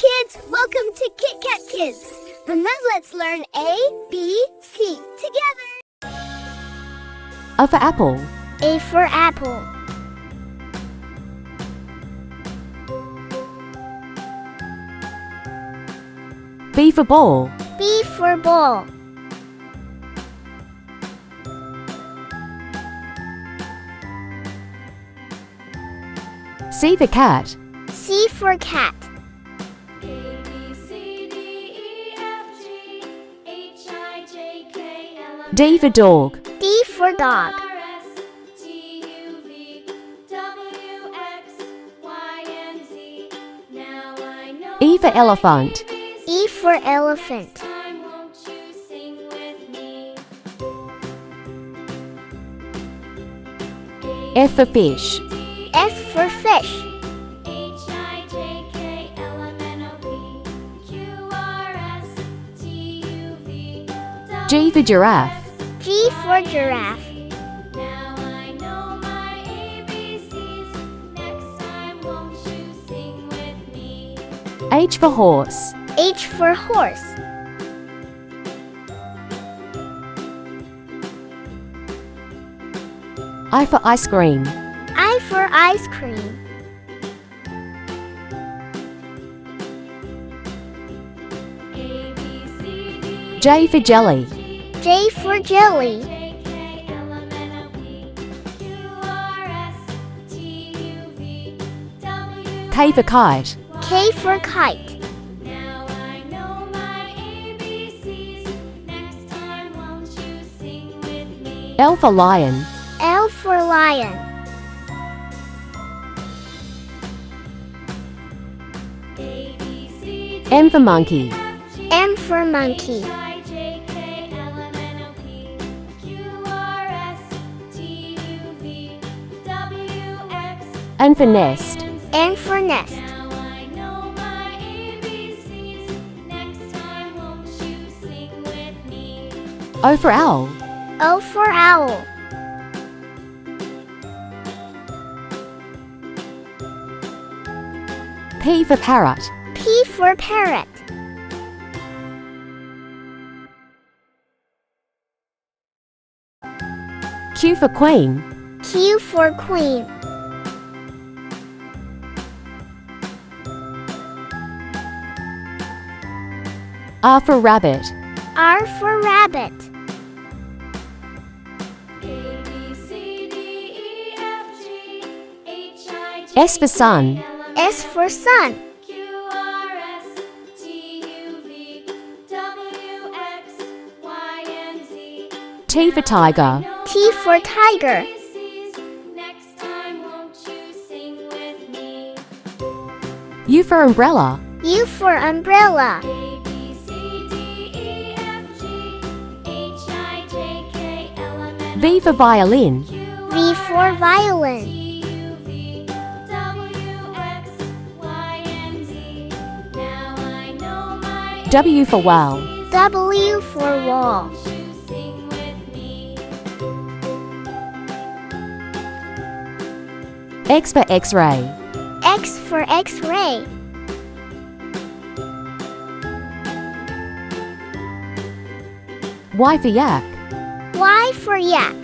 kids, welcome to Kit Kat Kids. And now let's learn A, B, C together. A for apple. A for apple. B for ball. B for ball. C for cat. C for cat. D for dog. D for dog. E for elephant. E for elephant. F for fish. F for fish. G for giraffe. G for giraffe. H for horse. H for horse. I for ice cream. I for ice cream. J for jelly. J for jelly. K for kite. K for kite. L for lion. L for lion. M for monkey. M for monkey. N for nest. N for nest. O for owl. O for owl. P for parrot. P for parrot. Q for queen. Q for queen. R for rabbit. R for rabbit. S for sun. S for sun. T for tiger. T for tiger. U for umbrella. U for umbrella. V for violin. V for violin. W for whale. W for wall. X for x-ray. X for X-ray. Y for yak. Y for yak.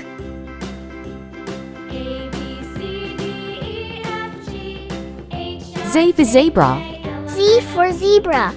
Z for zebra. Z for zebra.